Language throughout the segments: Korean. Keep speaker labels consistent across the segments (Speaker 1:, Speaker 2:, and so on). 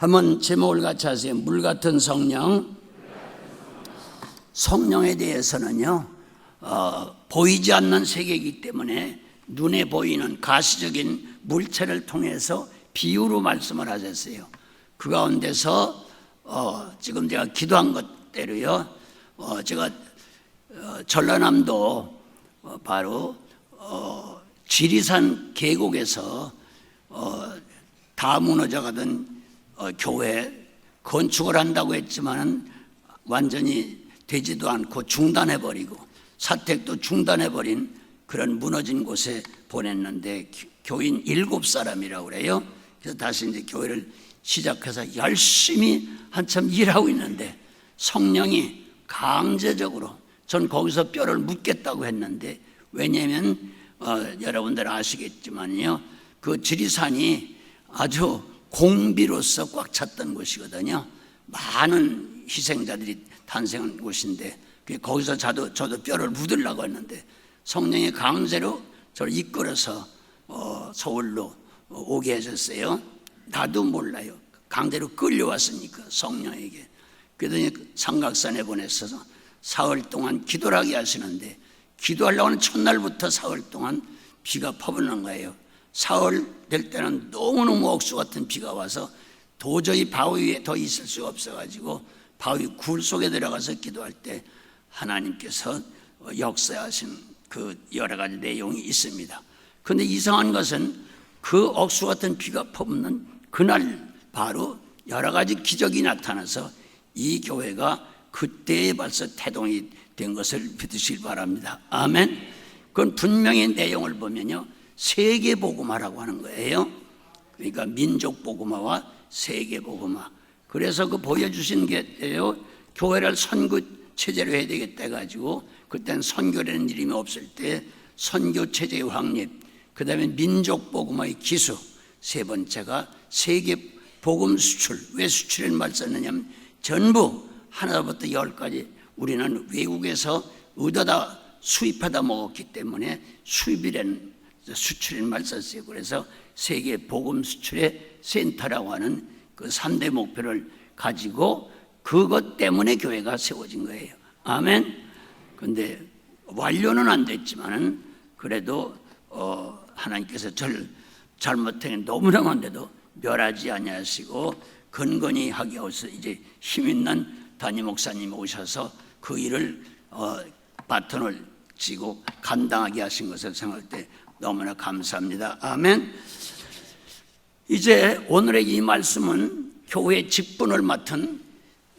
Speaker 1: 한번 제목을 같이 하세요. 물 같은 성령. 성령에 대해서는요, 보이지 않는 세계이기 때문에 눈에 보이는 가시적인 물체를 통해서 비유로 말씀을 하셨어요. 그 가운데서 지금 제가 기도한 것대로요, 제가 전라남도 바로 지리산 계곡에서 다 무너져가던 교회 건축을 한다고 했지만 완전히 되지도 않고 중단해버리고 사택도 중단해버린 그런 무너진 곳에 보냈는데 교인 7사람이라고 그래요. 그래서 다시 이제 교회를 시작해서 열심히 한참 일하고 있는데 성령이 강제적으로 전 거기서 뼈를 묻겠다고 했는데, 왜냐하면 여러분들 아시겠지만요, 그 지리산이 아주 공비로서 꽉 찼던 곳이거든요. 많은 희생자들이 탄생한 곳인데 거기서 저도 뼈를 묻으려고 했는데 성령의 강제로 저를 이끌어서 서울로 오게 하셨어요. 나도 몰라요. 강제로 끌려왔으니까 성령에게. 그러더니 삼각산에 보냈어서 사흘 동안 기도를 하게 하시는데, 기도하려고 하는 첫날부터 사흘 동안 비가 퍼붓는 거예요. 사흘 될 때는 너무너무 억수 같은 비가 와서 도저히 바위 위에 더 있을 수가 없어가지고 바위 굴 속에 들어가서 기도할 때 하나님께서 역사하신 그 여러 가지 내용이 있습니다. 그런데 이상한 것은 그 억수 같은 비가 퍼붓는 그날 바로 여러 가지 기적이 나타나서 이 교회가 그때에 벌써 태동이 된 것을 믿으시길 바랍니다. 아멘. 그건 분명히 내용을 보면요, 세계복음화라고 하는 거예요. 그러니까 민족복음화와 세계복음화. 그래서 그 보여주신 게요, 교회를 선교체제로 해야 되겠다 해가지고 그때는 선교라는 이름이 없을 때 선교체제의 확립, 그 다음에 민족복음화의 기수, 세 번째가 세계복음 수출. 왜 수출을 말 썼느냐면 전부 하나부터 10까지 우리는 외국에서 얻어다 수입하다 먹었기 때문에 수입이라는 수출인 말 썼어요. 그래서 세계 복음 수출의 센터라고 하는 그 3대 목표를 가지고 그것 때문에 교회가 세워진 거예요. 아멘. 근데 완료는 안 됐지만은 그래도 하나님께서 저를 잘못한 너무나만데도 멸하지 아니하시고 근근히 하게 하셔서 이제 힘 있는 담임 목사님이 오셔서 그 일을 바톤을 쥐고 감당하게 하신 것을 생각할 때 너무나 감사합니다. 아멘. 이제 오늘의 이 말씀은 교회의 직분을 맡은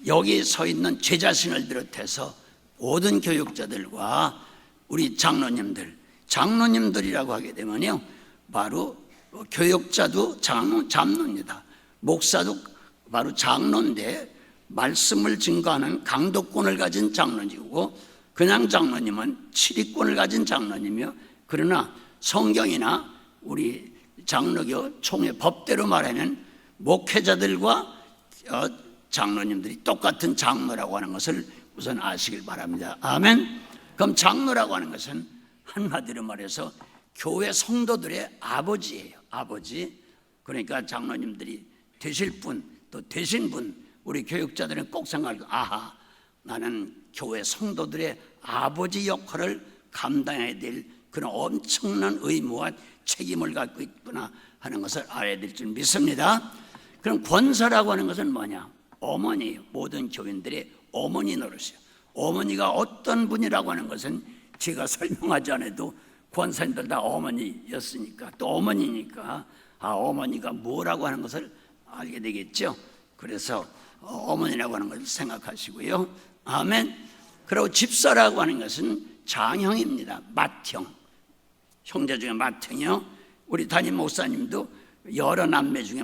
Speaker 1: 여기 서 있는 제 자신을 비롯해서 모든 교육자들과 우리 장로님들이라고 하게 되면요, 바로 교육자도 장로입니다. 목사도 바로 장로인데 말씀을 증거하는 강도권을 가진 장로님이고, 그냥 장로님은 치리권을 가진 장로님이요. 그러나 성경이나 우리 장로교 총회 법대로 말하면 목회자들과 장로님들이 똑같은 장로라고 하는 것을 우선 아시길 바랍니다. 아멘. 그럼 장로라고 하는 것은 한마디로 말해서 교회 성도들의 아버지예요. 아버지. 그러니까 장로님들이 되실 분, 또 되신 분, 우리 교육자들은 꼭 생각하고, 아하, 나는 교회 성도들의 아버지 역할을 감당해야 될 그런 엄청난 의무와 책임을 갖고 있구나 하는 것을 알아야 될 줄 믿습니다. 그럼 권사라고 하는 것은 뭐냐? 어머니예요. 모든 교인들의 어머니 노릇이에요. 어머니가 어떤 분이라고 하는 것은 제가 설명하지 않아도 권사님들 다 어머니였으니까, 또 어머니니까 어머니가 뭐라고 하는 것을 알게 되겠죠. 그래서 어머니라고 하는 것을 생각하시고요. 아멘. 그리고 집사라고 하는 것은 장형입니다. 맏형, 형제 중에 맏형이요. 우리 담임 목사님도 여러 남매 중에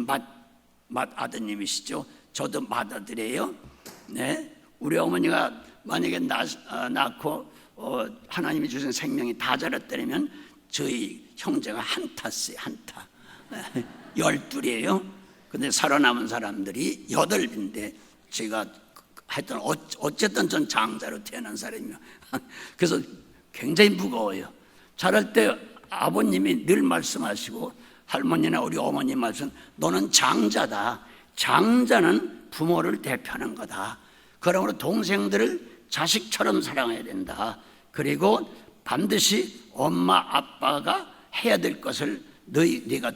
Speaker 1: 맏아드님이시죠. 저도 맏아들이에요. 네, 우리 어머니가 만약에 낳고 하나님이 주신 생명이 다 자랐다면 저희 형제가 한타였어요. 한타. 12이에요. 근데 살아남은 사람들이 8인데 제가 하여튼 어쨌든 전 장자로 태어난 사람이에요. 그래서 굉장히 무거워요. 자랄 때 아버님이 늘 말씀하시고 할머니나 우리 어머니 말씀, 너는 장자다. 장자는 부모를 대표하는 거다. 그러므로 동생들을 자식처럼 사랑해야 된다. 그리고 반드시 엄마 아빠가 해야 될 것을 네가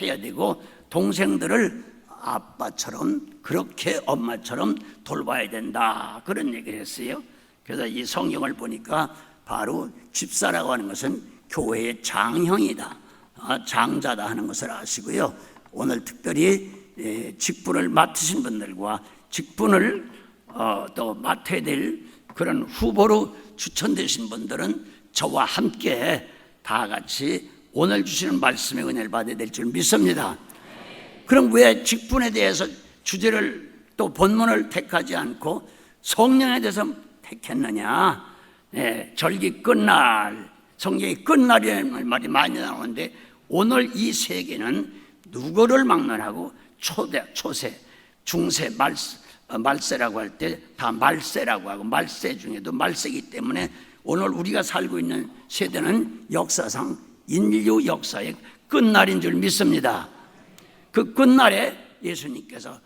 Speaker 1: 해야 되고, 동생들을 아빠처럼 그렇게 엄마처럼 돌봐야 된다. 그런 얘기를 했어요. 그래서 이 성경을 보니까 바로 집사라고 하는 것은 교회의 장형이다, 장자다 하는 것을 아시고요. 오늘 특별히 직분을 맡으신 분들과 직분을 또 맡아야 될 그런 후보로 추천되신 분들은 저와 함께 다 같이 오늘 주시는 말씀의 은혜를 받아야 될 줄 믿습니다. 그럼 왜 직분에 대해서 주제를 또 본문을 택하지 않고 성령에 대해서 택했느냐? 절기 끝날, 성경이 끝날이라는 말이 많이 나오는데 오늘 이 세계는 누구를 막론하고 초세, 중세, 말세라고 할 때 다 말세라고 하고, 말세 중에도 말세이기 때문에 오늘 우리가 살고 있는 세대는 역사상 인류 역사의 끝날인 줄 믿습니다. 그 끝날에 예수님께서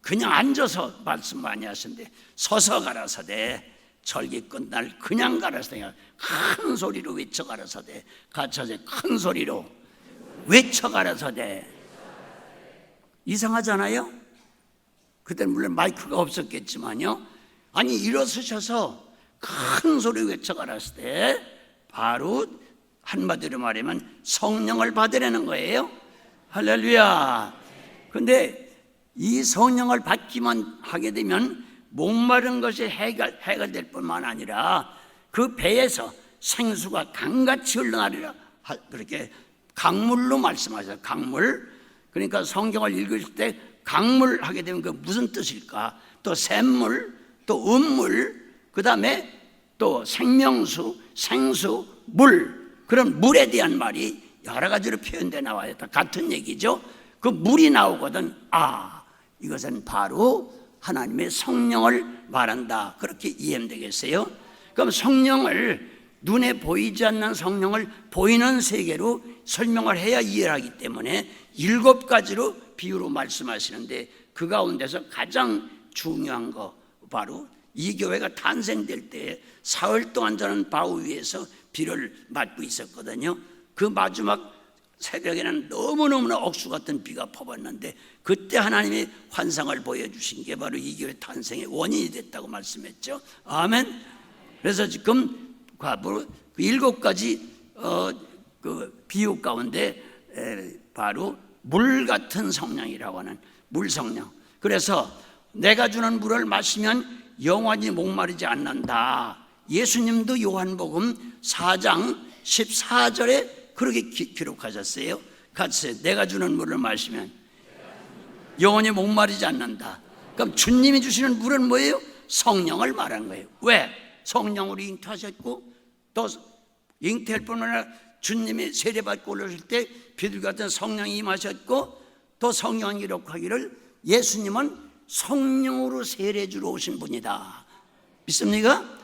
Speaker 1: 그냥 앉아서 말씀 많이 하시는데 서서 가라사대, 절기 끝날 그냥 가라사대, 큰 소리로 외쳐 가라사대, 같이 큰 소리로 외쳐 가라사대. 이상하잖아요? 그때는 물론 마이크가 없었겠지만요. 아니 일어서셔서 큰 소리 외쳐 가라사대, 바로 한마디로 말하면 성령을 받으라는 거예요. 할렐루야. 근데 이 성령을 받기만 하게 되면 목마른 것이 해결될 뿐만 아니라 그 배에서 생수가 강같이 흘러나리라, 그렇게 강물로 말씀하셔요. 강물. 그러니까 성경을 읽을 때 강물 하게 되면 그 무슨 뜻일까? 또 샘물, 또 음물, 그 다음에 또 생명수, 생수, 물, 그런 물에 대한 말이 여러 가지로 표현되어 나와요. 다 같은 얘기죠. 그 물이 나오거든, 이것은 바로 하나님의 성령을 말한다, 그렇게 이해하면 되겠어요. 그럼 성령을, 눈에 보이지 않는 성령을 보이는 세계로 설명을 해야 이해를 하기 때문에 7가지로 비유로 말씀하시는데, 그 가운데서 가장 중요한 거, 바로 이 교회가 탄생될 때 사흘 동안 저는 바우 위에서 비를 맞고 있었거든요. 그 마지막 새벽에는 너무너무나 억수 같은 비가 퍼붓는데, 그때 하나님이 환상을 보여주신 게 바로 이 교회 탄생의 원인이 됐다고 말씀했죠. 아멘. 그래서 지금 그 7가지 그 비유 가운데 바로 물 같은 성령이라고 하는 물성령. 그래서 내가 주는 물을 마시면 영원히 목마르지 않는다. 예수님도 요한복음 4장 14절에 그렇게 기록하셨어요. 같이 내가 주는 물을 마시면 영원히 목마르지 않는다. 그럼 주님이 주시는 물은 뭐예요? 성령을 말하는 거예요. 왜? 성령으로 잉태하셨고, 또 잉태할 뿐만 아니라 주님이 세례받고 올라오실 때 비둘기 같은 성령이 임하셨고, 또 성령이 기록하기를 예수님은 성령으로 세례주러 오신 분이다. 믿습니까?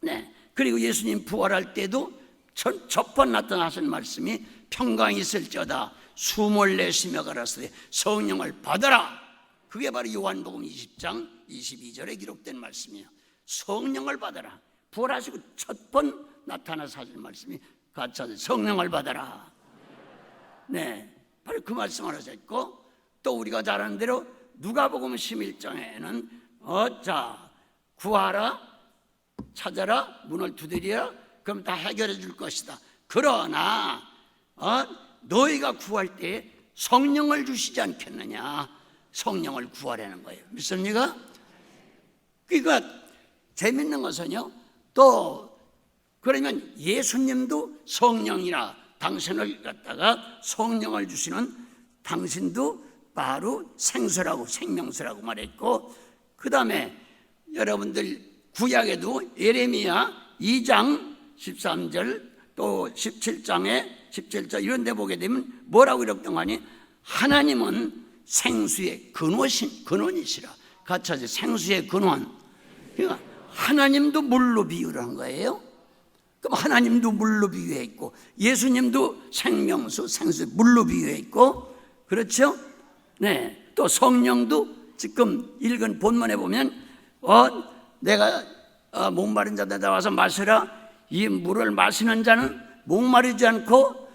Speaker 1: 네. 그리고 예수님 부활할 때도 첫 번 나타나신 말씀이 평강이 있을지어다 숨을 내쉬며 가라사대 성령을 받아라. 그게 바로 요한복음 20장 22절에 기록된 말씀이에요. 성령을 받아라. 부활하시고 첫 번 나타나서 하신 말씀이 같이 하세요. 성령을 받아라. 네, 바로 그 말씀을 하셨고, 또 우리가 잘 아는 대로 누가복음 11장에는 자, 구하라, 찾아라, 문을 두드리라, 그럼 다 해결해 줄 것이다. 그러나 너희가 구할 때 성령을 주시지 않겠느냐. 성령을 구하라는 거예요. 믿습니까? 그러니까 재밌는 것은요, 또 그러면 예수님도 성령이라 당신을 갖다가 성령을 주시는 당신도 바로 생수라고, 생명수라고 말했고, 그 다음에 여러분들 구약에도 예레미야 2장 13절 또 17절 이런 데 보게 되면 뭐라고 이랬던 거 아니? 하나님은 생수의 근원이시라. 같이 하세요. 생수의 근원. 그러니까 하나님도 물로 비유를 한 거예요. 그럼 하나님도 물로 비유했고, 예수님도 생명수, 생수, 물로 비유했고, 그렇죠? 네. 또 성령도 지금 읽은 본문에 보면 내가 목마른 자들 나와서 마시라. 이 물을 마시는 자는 목마르지 않고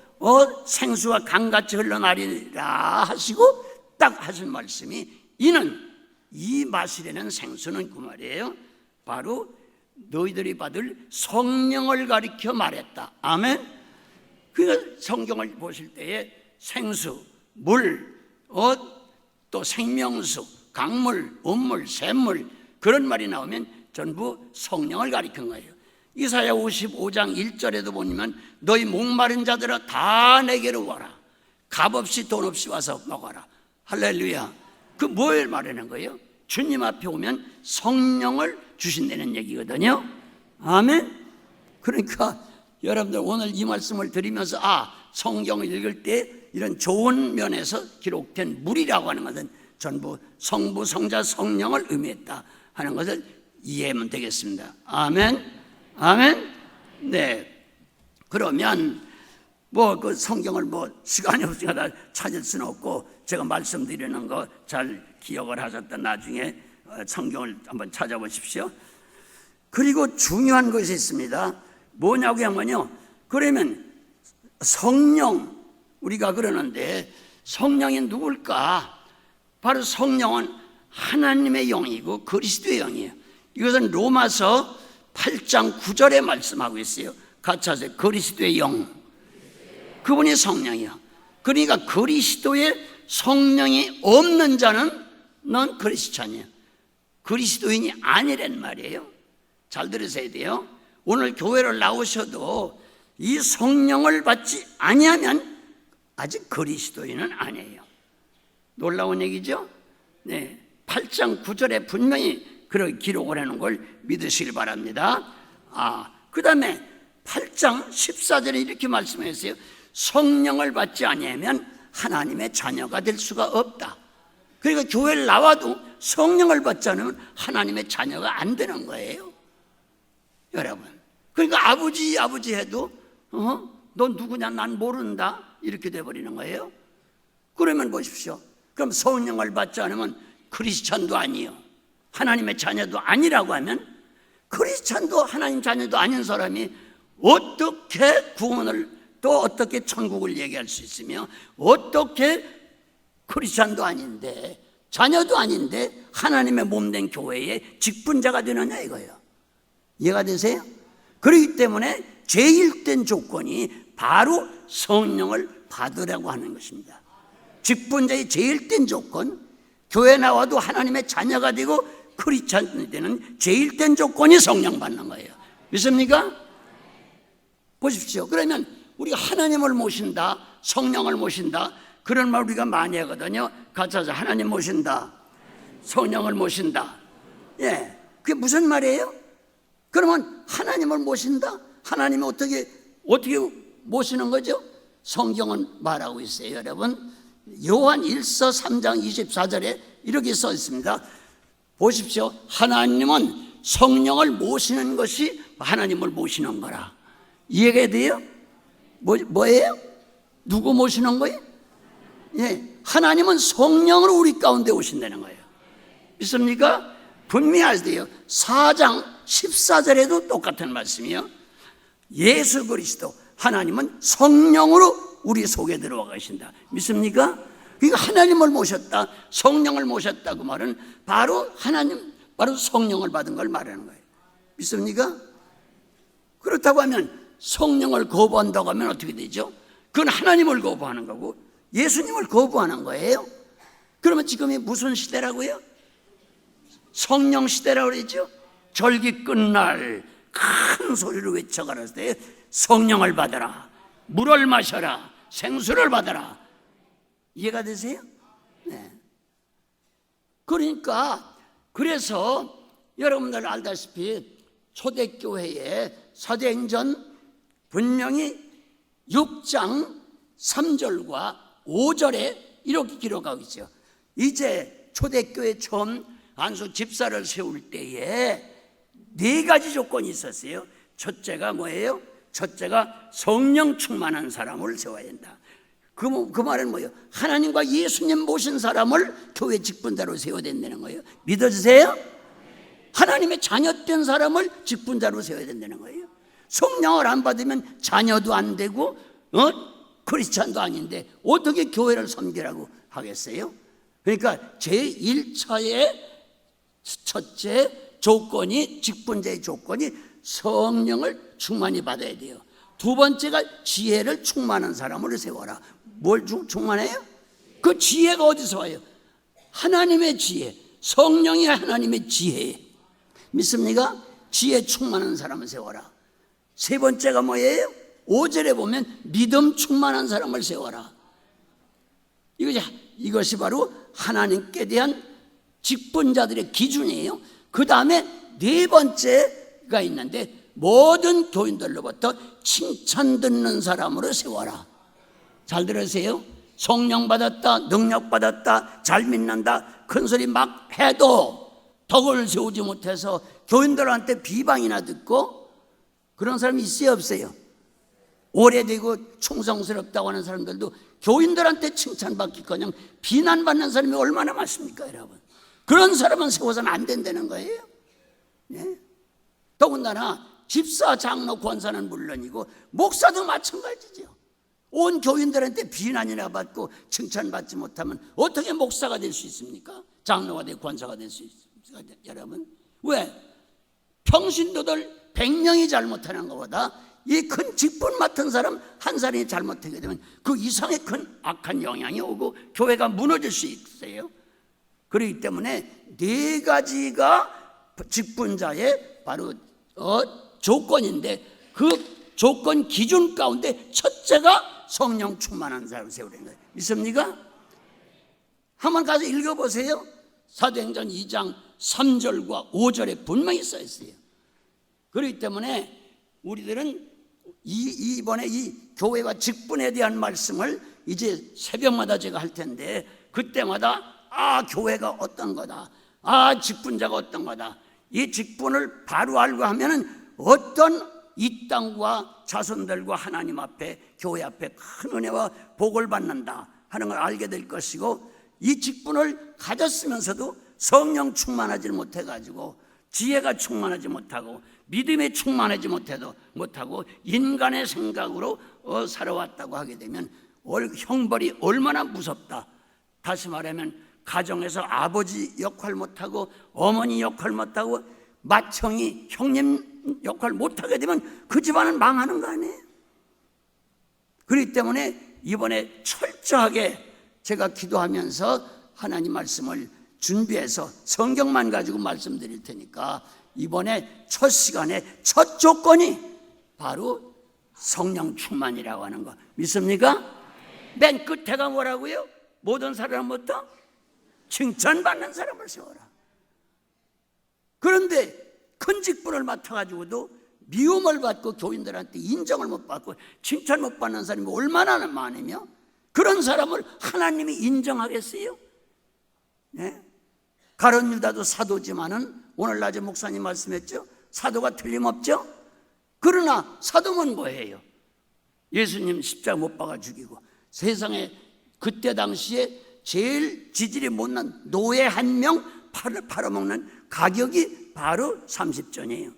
Speaker 1: 생수와 강같이 흘러나리라 하시고 딱 하신 말씀이 이는 이 마시려는 생수는 그 말이에요. 바로 너희들이 받을 성령을 가리켜 말했다. 아멘. 그 성경을 보실 때에 생수, 물, 또 생명수, 강물, 음물, 샘물 그런 말이 나오면 전부 성령을 가리킨 거예요. 이사야 55장 1절에도 보면 너희 목마른 자들아 다 내게로 와라. 값없이 돈 없이 와서 먹어라. 할렐루야. 그 뭘 말하는 거예요? 주님 앞에 오면 성령을 주신다는 얘기거든요. 아멘. 그러니까 여러분들 오늘 이 말씀을 드리면서 성경을 읽을 때 이런 좋은 면에서 기록된 물이라고 하는 것은 전부 성부, 성자, 성령을 의미했다 하는 것을 이해하면 되겠습니다. 아멘. 아멘. 네. 그러면 그 성경을 시간이 없으니까 다 찾을 수는 없고 제가 말씀드리는 거 잘 기억을 하셨다. 나중에 성경을 한번 찾아보십시오. 그리고 중요한 것이 있습니다. 뭐냐고 하면요. 그러면 성령 우리가 그러는데 성령이 누굴까? 바로 성령은 하나님의 영이고 그리스도의 영이에요. 이것은 로마서 8장 9절에 말씀하고 있어요. 같이 하세요. 그리스도의 영. 그분이 성령이야. 그러니까 그리스도의 성령이 없는 자는 넌 그리스찬이야. 그리스도인이 아니란 말이에요. 잘 들으셔야 돼요. 오늘 교회를 나오셔도 이 성령을 받지 아니하면 아직 그리스도인은 아니에요. 놀라운 얘기죠? 네, 8장 9절에 분명히 그렇게 기록을 하는 걸 믿으시길 바랍니다. 그 다음에 8장 14절에 이렇게 말씀했어요. 성령을 받지 아니하면 하나님의 자녀가 될 수가 없다. 그러니까 교회를 나와도 성령을 받지 않으면 하나님의 자녀가 안 되는 거예요. 여러분. 그러니까 아버지 해도 너 누구냐 난 모른다 이렇게 돼버리는 거예요. 그러면 보십시오. 그럼 성령을 받지 않으면 크리스찬도 아니요 하나님의 자녀도 아니라고 하면 크리스찬도 하나님 자녀도 아닌 사람이 어떻게 구원을 또 어떻게 천국을 얘기할 수 있으며 어떻게 크리스찬도 아닌데 자녀도 아닌데 하나님의 몸된 교회의 직분자가 되느냐 이거예요. 이해가 되세요? 그렇기 때문에 제1된 조건이 바로 성령을 받으라고 하는 것입니다. 직분자의 제1된 조건, 교회 나와도 하나님의 자녀가 되고 크리스찬이 되는 제1된 조건이 성령 받는 거예요. 믿습니까? 보십시오. 그러면 우리가 하나님을 모신다, 성령을 모신다 그런 말 우리가 많이 하거든요. 같이 하자. 하나님 모신다, 성령을 모신다. 예, 그게 무슨 말이에요? 그러면 하나님을 모신다? 하나님이 어떻게 모시는 거죠? 성경은 말하고 있어요. 여러분 요한 1서 3장 24절에 이렇게 써 있습니다. 보십시오. 하나님은 성령을 모시는 것이 하나님을 모시는 거라. 이해가 돼요? 뭐예요? 누구 모시는 거예요? 예, 하나님은 성령으로 우리 가운데 오신다는 거예요. 믿습니까? 분명히 아세요. 4장 14절에도 똑같은 말씀이요. 예수 그리스도 하나님은 성령으로 우리 속에 들어와 계신다. 믿습니까? 그러니까 하나님을 모셨다, 성령을 모셨다 그 말은 바로 하나님, 바로 성령을 받은 걸 말하는 거예요. 믿습니까? 그렇다고 하면 성령을 거부한다고 하면 어떻게 되죠? 그건 하나님을 거부하는 거고 예수님을 거부하는 거예요. 그러면 지금이 무슨 시대라고요? 성령 시대라고 그러죠. 절기 끝날 큰 소리로 외쳐가라을 때 성령을 받아라, 물을 마셔라, 생수를 받아라. 이해가 되세요? 네. 그러니까 그래서 여러분들 알다시피 초대교회의 사도행전 분명히 6장 3절과 5절에 이렇게 기록하고 있죠. 이제 초대교회 처음 안수 집사를 세울 때에 4가지 조건이 있었어요. 첫째가 뭐예요? 첫째가 성령 충만한 사람을 세워야 한다. 그 말은 뭐예요? 하나님과 예수님 모신 사람을 교회 직분자로 세워야 된다는 거예요. 믿어주세요? 하나님의 자녀된 사람을 직분자로 세워야 된다는 거예요. 성령을 안 받으면 자녀도 안 되고 크리스찬도 아닌데 어떻게 교회를 섬기라고 하겠어요? 그러니까 제1차의 첫째 조건이, 직분자의 조건이 성령을 충만히 받아야 돼요. 두 번째가 지혜를 충만한 사람으로 세워라. 뭘 충만해요? 그 지혜가 어디서 와요? 하나님의 지혜, 성령이 하나님의 지혜. 믿습니까? 지혜 충만한 사람을 세워라. 세 번째가 뭐예요? 5절에 보면 믿음 충만한 사람을 세워라. 이것이 바로 하나님께 대한 직분자들의 기준이에요. 그 다음에 네 번째가 있는데 모든 교인들로부터 칭찬 듣는 사람으로 세워라. 잘 들으세요. 성령 받았다, 능력 받았다, 잘 믿는다, 큰소리 막 해도 덕을 세우지 못해서 교인들한테 비방이나 듣고 그런 사람이 있어요, 없어요? 오래되고 충성스럽다고 하는 사람들도 교인들한테 칭찬받기커녕 비난받는 사람이 얼마나 많습니까, 여러분? 그런 사람은 세워서는 안 된다는 거예요. 네? 더군다나 집사, 장로, 권사는 물론이고 목사도 마찬가지죠. 온 교인들한테 비난이나 받고 칭찬받지 못하면 어떻게 목사가 될 수 있습니까? 장로가 되고 권사가 될 수 있습니까, 여러분? 왜? 평신도들 100명이 잘못하는 것보다 이 큰 직분 맡은 사람 한 사람이 잘못하게 되면 그 이상의 큰 악한 영향이 오고 교회가 무너질 수 있어요. 그렇기 때문에 네 가지가 직분자의 바로 조건인데 그 조건 기준 가운데 첫째가 성령 충만한 사람을 세우는 거예요. 믿습니까? 한번 가서 읽어보세요. 사도행전 2장 3절과 5절에 분명히 써 있어요. 그렇기 때문에 우리들은 이번에 이 교회와 직분에 대한 말씀을 이제 새벽마다 제가 할 텐데 그때마다 교회가 어떤 거다, 직분자가 어떤 거다, 이 직분을 바로 알고 하면은 어떤 이 땅과 자손들과 하나님 앞에, 교회 앞에 큰 은혜와 복을 받는다 하는 걸 알게 될 것이고, 이 직분을 가졌으면서도 성령 충만하지 못해가지고 지혜가 충만하지 못하고 믿음에 충만하지 못하고 인간의 생각으로 살아왔다고 하게 되면 형벌이 얼마나 무섭다. 다시 말하면 가정에서 아버지 역할 못하고 어머니 역할 못하고 맏형이 형님 역할 못하게 되면 그 집안은 망하는 거 아니에요? 그렇기 때문에 이번에 철저하게 제가 기도하면서 하나님 말씀을 준비해서 성경만 가지고 말씀드릴 테니까 이번에 첫 시간에 첫 조건이 바로 성령 충만이라고 하는 거 믿습니까? 맨 끝에가 뭐라고요? 모든 사람부터 칭찬받는 사람을 세워라. 그런데 큰 직분을 맡아가지고도 미움을 받고 교인들한테 인정을 못 받고 칭찬 못 받는 사람이 얼마나 많으며 그런 사람을 하나님이 인정하겠어요? 네? 가룟 유다도 사도지만은 오늘 낮에 목사님 말씀했죠? 사도가 틀림없죠? 그러나 사도면 뭐예요? 예수님 십자가 못 박아 죽이고 세상에 그때 당시에 제일 지질이 못난 노예 한 명 팔아먹는 가격이 바로 30전이에요.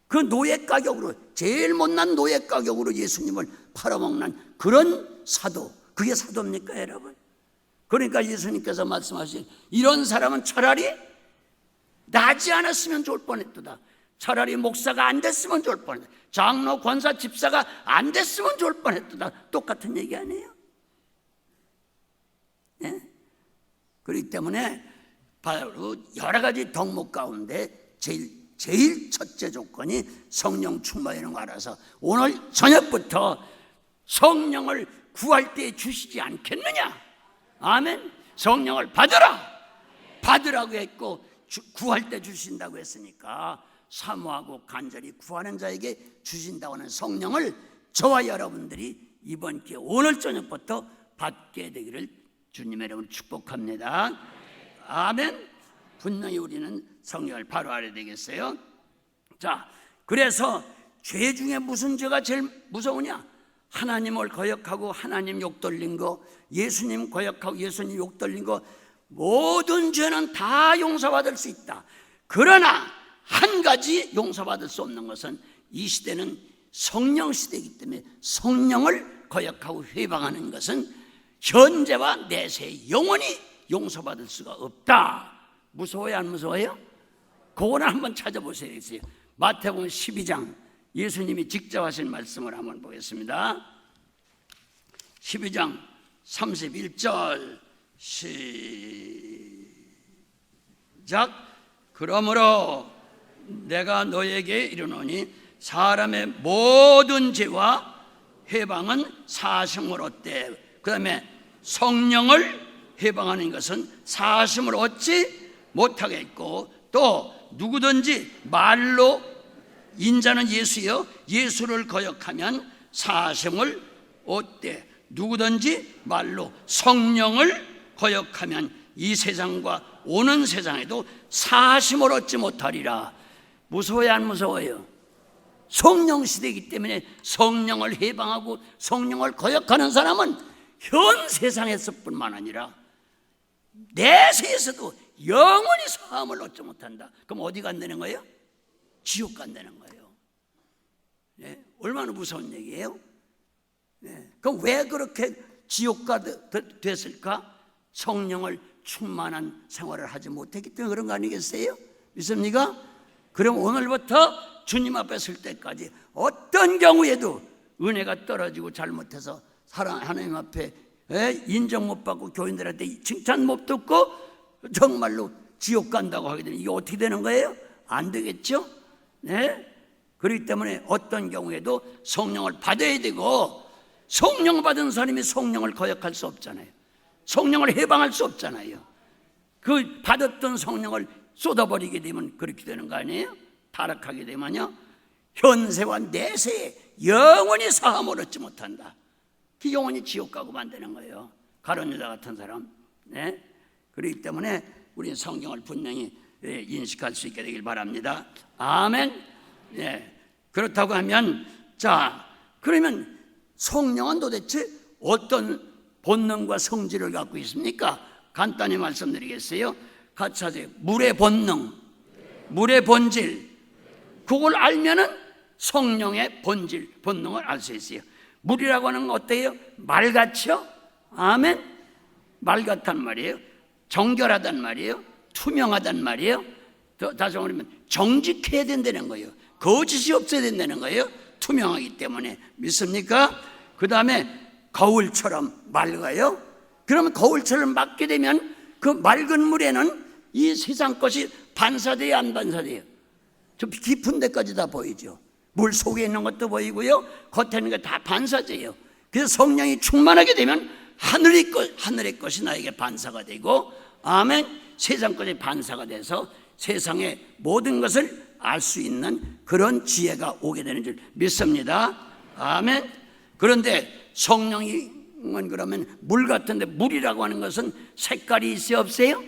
Speaker 1: 그 노예 가격으로, 제일 못난 노예 가격으로 예수님을 팔아먹는 그런 사도, 그게 사도입니까, 여러분? 그러니까 예수님께서 말씀하신 이런 사람은 차라리 나지 않았으면 좋을 뻔했다. 차라리 목사가 안 됐으면 좋을 뻔했다. 장로, 권사, 집사가 안 됐으면 좋을 뻔했다. 똑같은 얘기 아니에요? 네? 그렇기 때문에 바로 여러 가지 덕목 가운데 제일 첫째 조건이 성령 충만이라는 거 알아서 오늘 저녁부터 성령을 구할 때 주시지 않겠느냐? 아멘. 성령을 받으라고 했고 구할 때 주신다고 했으니까 사모하고 간절히 구하는 자에게 주신다고 하는 성령을 저와 여러분들이 이번 기회 오늘 저녁부터 받게 되기를 주님의 이름으로 축복합니다. 아멘. 분명히 우리는 성령을 바로 알아야 되겠어요. 자, 그래서 죄 중에 무슨 죄가 제일 무서우냐? 하나님을 거역하고 하나님 욕 돌린 거, 예수님 거역하고 예수님 욕 돌린 거, 모든 죄는 다 용서받을 수 있다. 그러나 한 가지 용서받을 수 없는 것은 이 시대는 성령 시대이기 때문에 성령을 거역하고 회방하는 것은 현재와 내세 영원히 용서받을 수가 없다. 무서워요, 안 무서워요? 그거는 한번 찾아보세요. 마태복음 12장 예수님이 직접 하신 말씀을 한번 보겠습니다. 12장 31절 시작. 그러므로 내가 너에게 이르노니 사람의 모든 죄와 회방은 사심을 얻되, 그 다음에 성령을 회방하는 것은 사심을 얻지 못하겠고, 또 누구든지 말로 인자는 예수여 예수를 거역하면 사심을 얻되, 누구든지 말로 성령을 거역하면 이 세상과 오는 세상에도 사심을 얻지 못하리라. 무서워요, 안 무서워요? 성령 시대이기 때문에 성령을 해방하고 성령을 거역하는 사람은 현 세상에서뿐만 아니라 내세에서도 영원히 사함을 얻지 못한다. 그럼 어디 간다는 거예요? 지옥 간다는 거예요. 네, 얼마나 무서운 얘기예요? 네, 그럼 왜 그렇게 지옥가 됐을까? 성령을 충만한 생활을 하지 못했기 때문에 그런 거 아니겠어요? 믿습니까? 그럼 오늘부터 주님 앞에 설 때까지 어떤 경우에도 은혜가 떨어지고 잘못해서 하나님 앞에 인정 못 받고 교인들한테 칭찬 못 듣고 정말로 지옥 간다고 하게 되면 이게 어떻게 되는 거예요? 안 되겠죠? 네? 그렇기 때문에 어떤 경우에도 성령을 받아야 되고, 성령 받은 사람이 성령을 거역할 수 없잖아요. 성령을 해방할 수 없잖아요. 그 받았던 성령을 쏟아버리게 되면 그렇게 되는 거 아니에요? 타락하게 되면요, 현세와 내세에 영원히 사함을 얻지 못한다. 그 영원히 지옥 가고 만드는 거예요. 가룟 유다 같은 사람. 네? 그렇기 때문에 우리는 성경을 분명히 인식할 수 있게 되길 바랍니다. 아멘. 네. 그렇다고 하면, 자, 그러면 성령은 도대체 어떤 본능과 성질을 갖고 있습니까? 간단히 말씀드리겠어요. 같이 하세요. 물의 본능, 물의 본질. 그걸 알면은 성령의 본능을 알 수 있어요. 물이라고 하는 건 어때요? 맑았죠? 아멘. 맑았단 말이에요. 정결하단 말이에요. 투명하단 말이에요. 다시 말하면 정직해야 된다는 거예요. 거짓이 없어야 된다는 거예요. 투명하기 때문에. 믿습니까? 그 다음에 거울처럼 맑아요. 그러면 거울처럼 맑게 되면 그 맑은 물에는 이 세상 것이 반사돼요, 안 반사돼요? 저 깊은 데까지 다 보이죠. 물 속에 있는 것도 보이고요, 겉에 있는 게 다 반사돼요. 그래서 성령이 충만하게 되면 하늘의 것이 나에게 반사가 되고, 아멘, 세상 것이 반사가 돼서 세상의 모든 것을 알 수 있는 그런 지혜가 오게 되는 줄 믿습니다. 아멘. 그런데 성령은 그러면 물 같은데, 물이라고 하는 것은 색깔이 있어요, 없어요?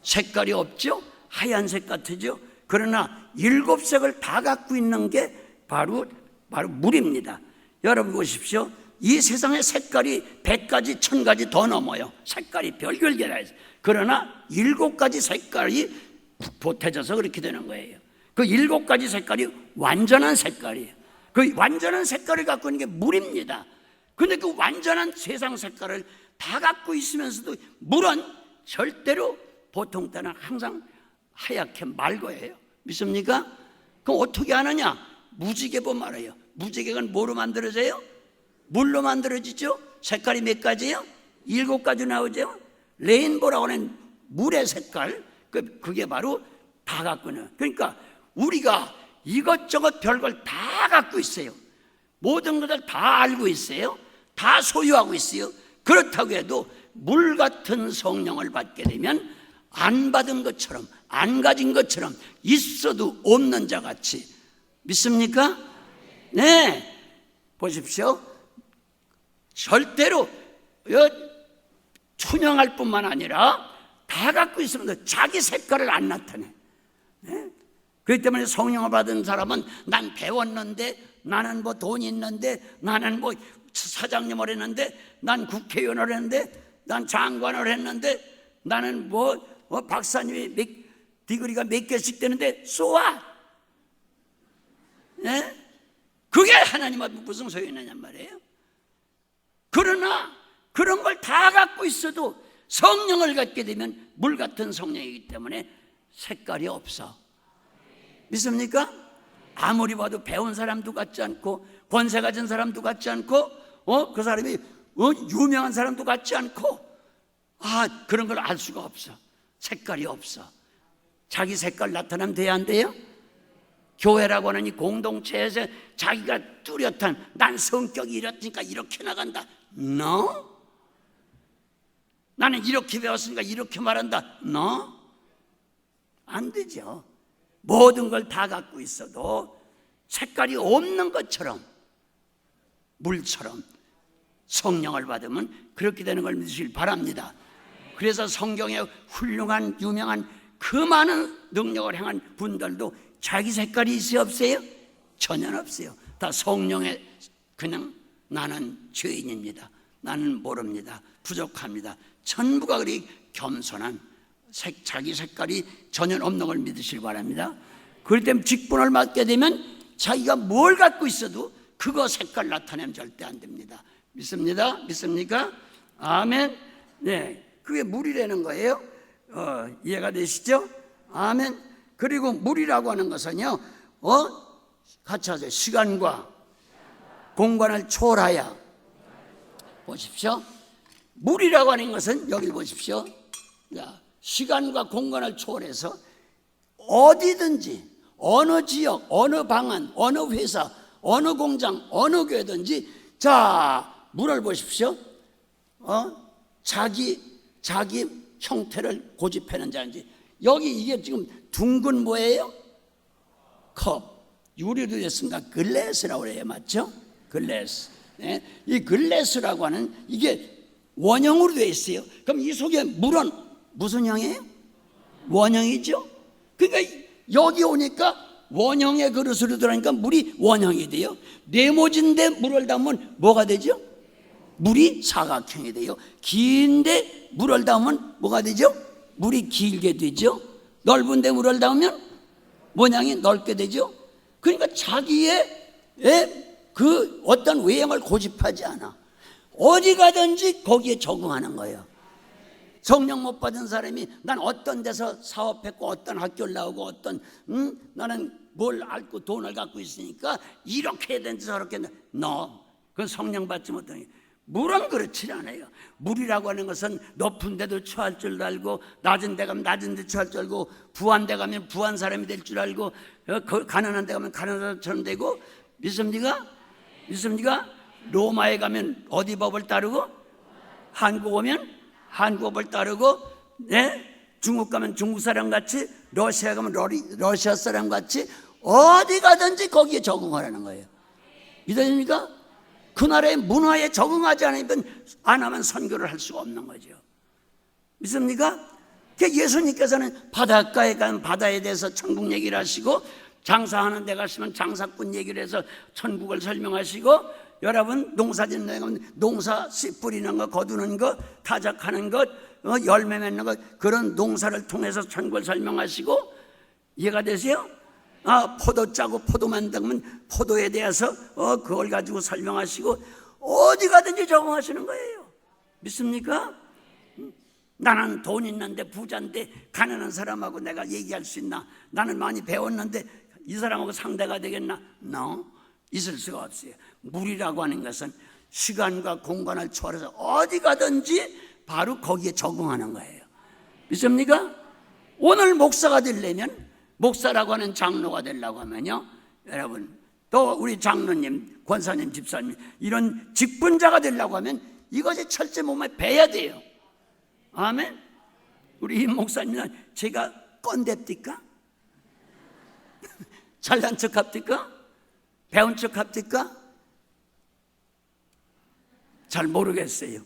Speaker 1: 색깔이 없죠. 하얀색 같으죠. 그러나 7색을 다 갖고 있는 게 바로 물입니다. 여러분 보십시오. 이 세상의 색깔이 100가지, 1000가지 더 넘어요. 색깔이 별별개라해서. 그러나 7가지 색깔이 보태져서 그렇게 되는 거예요. 그 7가지 색깔이 완전한 색깔이에요. 그 완전한 색깔을 갖고 있는 게 물입니다. 그런데 그 완전한 세상 색깔을 다 갖고 있으면서도 물은 절대로 보통 때는 항상 하얗게 맑아요. 믿습니까? 그럼 어떻게 하느냐? 무지개보 말해요. 무지개가 뭐로 만들어져요? 물로 만들어지죠. 색깔이 몇 가지예요? 7가지 나오죠. 레인보라고 하는 물의 색깔, 그게 바로 다 갖고 있는. 그러니까 우리가 이것저것 별걸 다 갖고 있어요. 모든 것을 다 알고 있어요. 다 소유하고 있어요. 그렇다고 해도 물 같은 성령을 받게 되면 안 받은 것처럼, 안 가진 것처럼, 있어도 없는 자 같이. 믿습니까? 네. 보십시오. 절대로 투명할 뿐만 아니라 다 갖고 있으면서 자기 색깔을 안 나타내. 네? 그렇기 때문에 성령을 받은 사람은 난 배웠는데, 나는 뭐 돈이 있는데, 나는 뭐 사장님을 했는데, 난 국회의원을 했는데, 난 장관을 했는데, 나는 박사님이 디그리가 몇 개씩 되는데 쏘아. 예? 그게 하나님한테 무슨 소용이 있느냐 말이에요. 그러나 그런 걸 다 갖고 있어도 성령을 갖게 되면 물 같은 성령이기 때문에 색깔이 없어. 믿습니까? 아무리 봐도 배운 사람도 같지 않고, 권세 가진 사람도 같지 않고, 그 사람이 유명한 사람도 같지 않고, 그런 걸 알 수가 없어. 색깔이 없어. 자기 색깔 나타나면 돼야 안 돼요? 교회라고 하는 이 공동체에서 자기가 뚜렷한, 난 성격이 이렇으니까 이렇게 나간다. No? 나는 이렇게 배웠으니까 이렇게 말한다. No? 안 되죠. 모든 걸 다 갖고 있어도 색깔이 없는 것처럼, 물처럼 성령을 받으면 그렇게 되는 걸 믿으시길 바랍니다. 그래서 성경에 훌륭한 유명한 그 많은 능력을 행한 분들도 자기 색깔이 있어요, 없어요? 전혀 없어요. 다 성령의, 그냥 나는 죄인입니다, 나는 모릅니다, 부족합니다, 전부가 그리 겸손한 자기 색깔이 전혀 없는 걸 믿으시기 바랍니다. 그럴 때 직분을 맡게 되면 자기가 뭘 갖고 있어도 그거 색깔 나타내면 절대 안 됩니다. 믿습니다? 믿습니까? 아멘. 네, 그게 물이라는 거예요. 이해가 되시죠? 아멘. 그리고 물이라고 하는 것은요, 같이 하세요. 시간과 공간을 초월하여. 보십시오. 물이라고 하는 것은 여기 보십시오. 자, 시간과 공간을 초월해서 어디든지, 어느 지역, 어느 방안, 어느 회사, 어느 공장, 어느 교회든지, 자, 물을 보십시오. 자기 형태를 고집하는 자인지. 여기 이게 지금 둥근 뭐예요? 컵. 유리로 됐습니다. 글래스라고 그래요. 맞죠? 글래스. 네. 이 글래스라고 하는 이게 원형으로 되어 있어요. 그럼 이 속에 물은 무슨 형이에요? 원형이죠. 그러니까 여기 오니까 원형의 그릇으로 들어가니까 물이 원형이 돼요. 네모진데 물을 담으면 뭐가 되죠? 물이 사각형이 돼요. 긴데 물을 담으면 뭐가 되죠? 물이 길게 되죠. 넓은데 물을 담으면 모양이 넓게 되죠. 그러니까 자기의 그 어떤 외형을 고집하지 않아. 어디 가든지 거기에 적응하는 거예요. 성령 못 받은 사람이 난 어떤 데서 사업했고 어떤 학교를 나오고 어떤 나는 뭘 알고 돈을 갖고 있으니까 이렇게 해야 되는지 저렇게 해야 되는지. 그건 성령 받지 못하는 거예요. 물은 그렇지 않아요. 물이라고 하는 것은 높은 데도 처할 줄 알고, 낮은 데 가면 낮은 데 처할 줄 알고, 부한 데 가면 부한 사람이 될 줄 알고, 가난한 데 가면 가난한 사람처럼 되고. 믿습니까? 믿습니까? 로마에 가면 어디 법을 따르고, 한국 오면 한국 법을 따르고, 네? 중국 가면 중국 사람 같이, 러시아 가면 러시아 사람 같이 어디 가든지 거기에 적응하라는 거예요. 믿어집니까? 그 나라의 문화에 적응하지 않으면 선교를 할 수가 없는 거죠. 믿습니까? 예수님께서는 바닷가에 가면 바다에 대해서 천국 얘기를 하시고, 장사하는 데 가시면 장사꾼 얘기를 해서 천국을 설명하시고, 여러분 농사짓는 데 가면 농사 씨 뿌리는 거, 거두는 거, 타작하는 것, 열매 맺는 것, 그런 농사를 통해서 천국을 설명하시고. 이해가 되세요? 포도 짜고 포도 만들면 포도에 대해서 그걸 가지고 설명하시고, 어디 가든지 적응하시는 거예요. 믿습니까? 나는 돈 있는데 부자인데 가난한 사람하고 내가 얘기할 수 있나? 나는 많이 배웠는데 이 사람하고 상대가 되겠나? 있을 수가 없어요. 물이라고 하는 것은 시간과 공간을 초월해서 어디 가든지 바로 거기에 적응하는 거예요. 믿습니까? 오늘 목사가 되려면, 목사라고 하는 장로가 되려고 하면요, 여러분, 또 우리 장로님, 권사님, 집사님, 이런 직분자가 되려고 하면 이것이 철저히 몸에 배야 돼요. 아멘. 우리 임 목사님은 제가 꼰대입니까? 잘난 척 합니까? 배운 척 합니까? 잘 모르겠어요.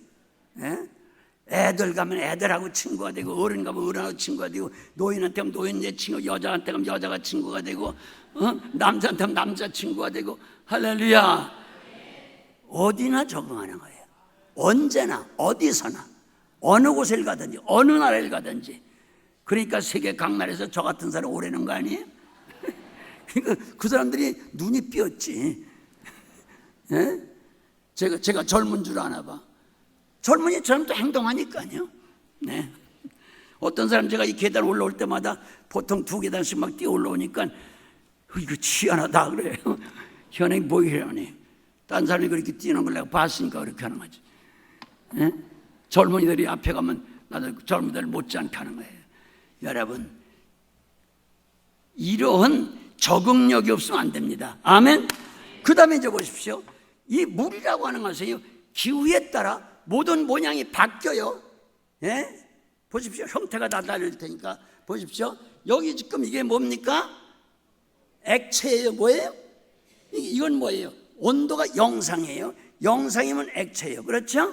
Speaker 1: 애들 가면 애들하고 친구가 되고, 어른 가면 어른하고 친구가 되고, 노인한테 가면 노인의 친구, 여자한테 가면 여자가 친구가 되고, 남자한테 가면 남자 친구가 되고. 할렐루야. 어디나 적응하는 거예요. 언제나 어디서나 어느 곳을 가든지 어느 나라를 가든지. 그러니까 세계 각 나라에서 저 같은 사람 오래는 거 아니에요? 그러니까 그 사람들이 눈이 삐었지. 예? 제가 젊은 줄 아나 봐. 젊은이처럼 또 행동하니까요. 네. 어떤 사람 제가 이 계단 올라올 때마다 보통 2계단씩 막 뛰어 올라오니까 이거 희한하다 그래요. 현행이 뭐 이러니? 딴 사람이 그렇게 뛰는 걸 내가 봤으니까 그렇게 하는 거지. 예? 젊은이들이 앞에 가면 나도 젊은이들 못지않게 하는 거예요. 여러분, 이러한 적응력이 없으면 안 됩니다. 아멘. 그 다음에 이제 보십시오. 이 물이라고 하는 것은요, 기후에 따라 모든 모양이 바뀌어요. 예? 보십시오. 형태가 다 달릴 테니까 보십시오. 여기 지금 이게 뭡니까? 액체예요. 뭐예요? 이건 뭐예요? 온도가 영상이에요. 영상이면 액체예요. 그렇죠?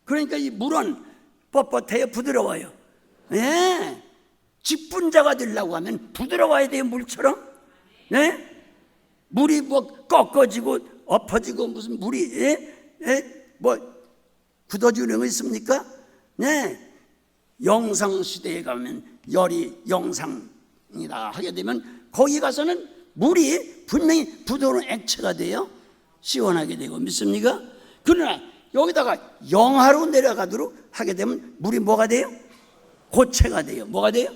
Speaker 1: 그러니까 이 물은 뻣뻣해요. 부드러워요. 예. 직분자가 되려고 하면 부드러워야 돼요. 물처럼. 네? 물이 뭐 꺾어지고 엎어지고 무슨 물이 뭐 굳어지는 거 있습니까? 네. 영상 시대에 가면 열이 영상이다 하게 되면 거기 가서는 물이 분명히 부드러운 액체가 돼요. 시원하게 되고. 믿습니까? 그러나 여기다가 영하로 내려가도록 하게 되면 물이 뭐가 돼요? 고체가 돼요. 뭐가 돼요?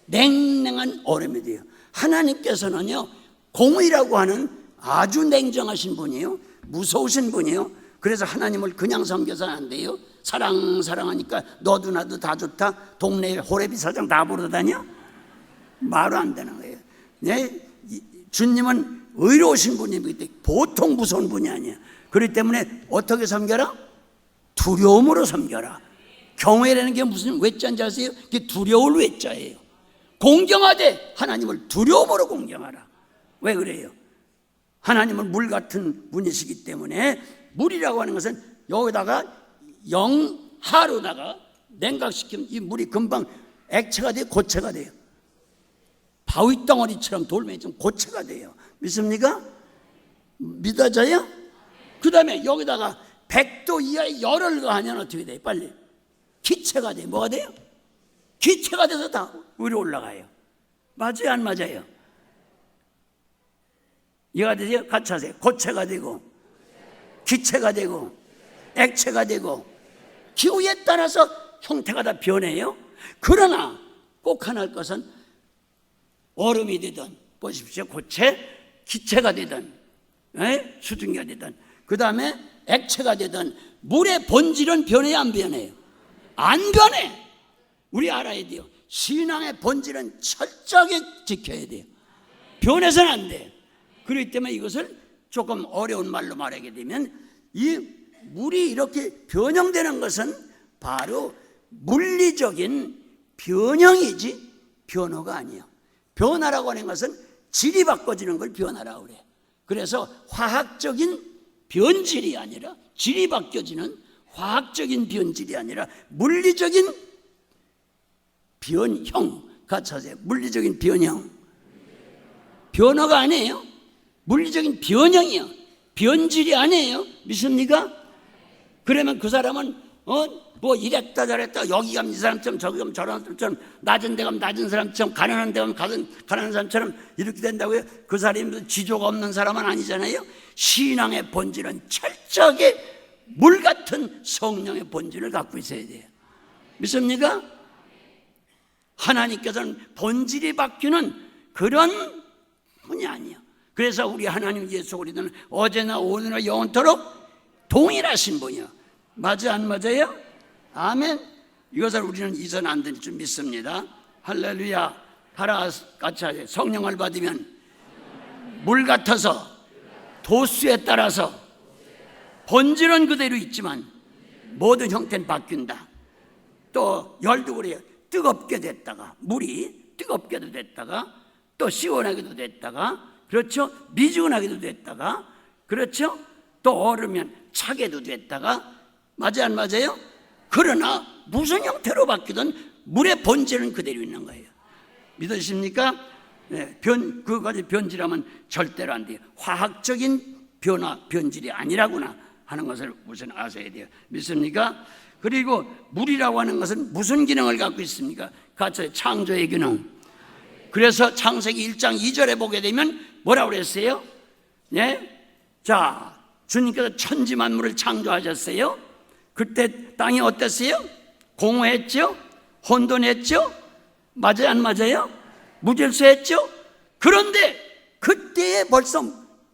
Speaker 1: 냉랭한 얼음이 돼요. 하나님께서는요, 공의라고 하는 아주 냉정하신 분이에요. 무서우신 분이에요. 그래서 하나님을 그냥 섬겨서는 안 돼요. 사랑하니까 너도 나도 다 좋다. 동네에 호래비 사장 다 부르다 다녀? 말도 안 되는 거예요. 네? 주님은 의로우신 분이기 때문에 보통 무서운 분이 아니야. 그렇기 때문에 어떻게 섬겨라? 두려움으로 섬겨라. 경외라는 게 무슨 외자인지 아세요? 그게 두려울 외자예요. 공경하되 하나님을 두려움으로 공경하라. 왜 그래요? 하나님은 물 같은 분이시기 때문에 물이라고 하는 것은 여기다가 영하로다가 냉각시키면 이 물이 금방 액체가 돼요? 고체가 돼요? 바위 덩어리처럼 돌멩이 좀 고체가 돼요. 믿습니까? 믿어져요? 그 다음에 여기다가 100도 이하의 열을 가하면 어떻게 돼요? 빨리 기체가 돼요. 뭐가 돼요? 기체가 돼서 다 위로 올라가요. 맞아요? 안 맞아요? 이해가 되세요? 같이 하세요. 고체가 되고 기체가 되고 액체가 되고 기후에 따라서 형태가 다 변해요. 그러나 꼭 하나 할 것은 얼음이 되든 보십시오. 고체, 기체가 되든 수증기가 되든 그 다음에 액체가 되든 물의 본질은 변해야 안 변해요? 안 변해. 우리 알아야 돼요. 신앙의 본질은 철저하게 지켜야 돼요. 변해서는 안 돼요. 그렇기 때문에 이것을 조금 어려운 말로 말하게 되면 이 물이 이렇게 변형되는 것은 바로 물리적인 변형이지 변화가 아니에요. 변화라고 하는 것은 질이 바꿔지는 걸 변화라고 그래요. 그래서 화학적인 변질이 아니라 질이 바뀌어지는 화학적인 변질이 아니라 물리적인 변형. 같이 하세요. 물리적인 변형. 변화가 아니에요. 물리적인 변형이요. 변질이 아니에요. 믿습니까? 그러면 그 사람은 뭐 이랬다 저랬다 여기 가면 이 사람처럼 저기 가면 저런 사람처럼 낮은 데 가면 낮은 사람처럼 가난한 데 가면 가난한 사람처럼 이렇게 된다고요? 그 사람이 지조가 없는 사람은 아니잖아요. 신앙의 본질은 철저하게 물 같은 성령의 본질을 갖고 있어야 돼요. 믿습니까? 하나님께서는 본질이 바뀌는 그런 분이 아니에요. 그래서 우리 하나님 예수 그리스도는 어제나 오늘나 영원토록 동일하신 분이요. 맞아 안 맞아요? 아멘. 이것을 우리는 잊어는 안 될 줄 믿습니다. 할렐루야. 같이 하세요. 성령을 받으면 물 같아서 도수에 따라서 본질은 그대로 있지만 모든 형태는 바뀐다. 또 열도 그래요. 뜨겁게 됐다가 물이 뜨겁게도 됐다가 또 시원하게도 됐다가 그렇죠? 미지근하게도 됐다가 그렇죠? 또 얼으면 차게도 됐다가 맞아요 안 맞아요? 그러나 무슨 형태로 바뀌든 물의 본질은 그대로 있는 거예요. 믿으십니까? 네, 그것까지 변질하면 절대로 안 돼요. 화학적인 변화, 변질이 아니라구나 하는 것을 우선 아셔야 돼요. 믿습니까? 그리고 물이라고 하는 것은 무슨 기능을 갖고 있습니까? 같이 창조의 기능. 그래서 창세기 1장 2절에 보게 되면 뭐라고 그랬어요? 네? 자, 주님께서 천지 만물을 창조하셨어요. 그때 땅이 어땠어요? 공허했죠? 혼돈했죠? 맞아요, 안 맞아요? 무질서했죠? 그런데 그때에 벌써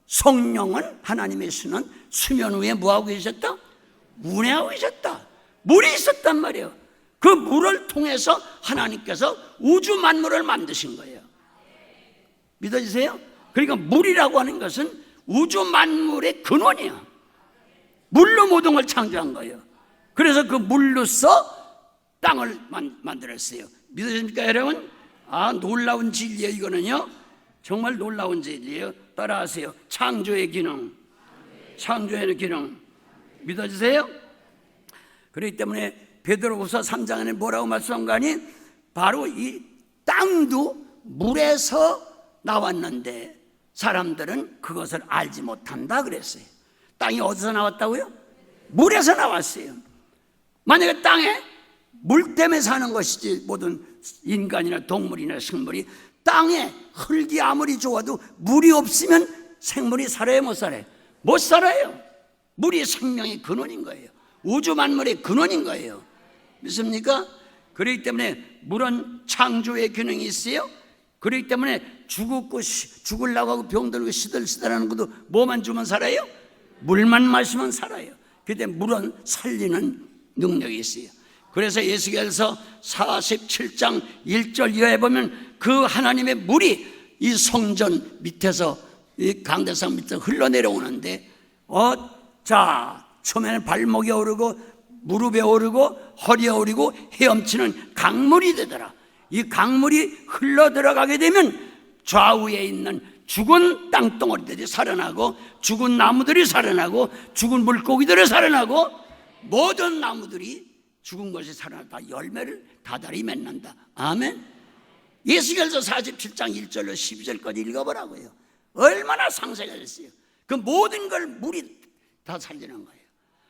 Speaker 1: 성령은, 하나님의 신은 수면 위에 뭐하고 계셨다? 운행하고 계셨다. 물이 있었단 말이에요. 그 물을 통해서 하나님께서 우주 만물을 만드신 거예요. 믿어지세요? 그러니까 물이라고 하는 것은 우주 만물의 근원이야. 물로 모든 걸 창조한 거예요. 그래서 그 물로서 땅을 만들었어요. 믿으십니까 여러분? 아, 놀라운 진리예요. 이거는요 정말 놀라운 진리예요. 따라하세요. 창조의 기능. 창조의 기능. 믿어지세요? 그렇기 때문에 베드로후서 3장에는 뭐라고 말씀한 거 아니? 바로 이 땅도 물에서 나왔는데 사람들은 그것을 알지 못한다 그랬어요. 땅이 어디서 나왔다고요? 물에서 나왔어요. 만약에 땅에 물 때문에 사는 것이지, 모든 인간이나 동물이나 식물이 땅에 흙이 아무리 좋아도 물이 없으면 생물이 살아요, 못 살아요? 못 살아요. 물이 생명의 근원인 거예요. 우주 만물의 근원인 거예요. 믿습니까? 그렇기 때문에 물은 창조의 기능이 있어요. 그렇기 때문에 죽으려고 하고 병들고 시들시들하는 것도 뭐만 주면 살아요? 물만 마시면 살아요. 그때 물은 살리는 능력이 있어요. 그래서 에스겔서 47장 1절 이하에 보면 그 하나님의 물이 이 성전 밑에서, 이 강대상 밑에서 흘러내려오는데, 자, 처음에는 발목에 오르고 무릎에 오르고 허리에 오르고 헤엄치는 강물이 되더라. 이 강물이 흘러 들어가게 되면 좌우에 있는 죽은 땅덩어리들이 살아나고, 죽은 나무들이 살아나고, 죽은 물고기들이 살아나고, 모든 나무들이 죽은 것이 살아나다 열매를 다달이 맺는다. 아멘. 에스겔서 47장 1절로 12절까지 읽어보라고요. 얼마나 상세가 됐어요. 그 모든 걸 물이 다 살리는 거예요.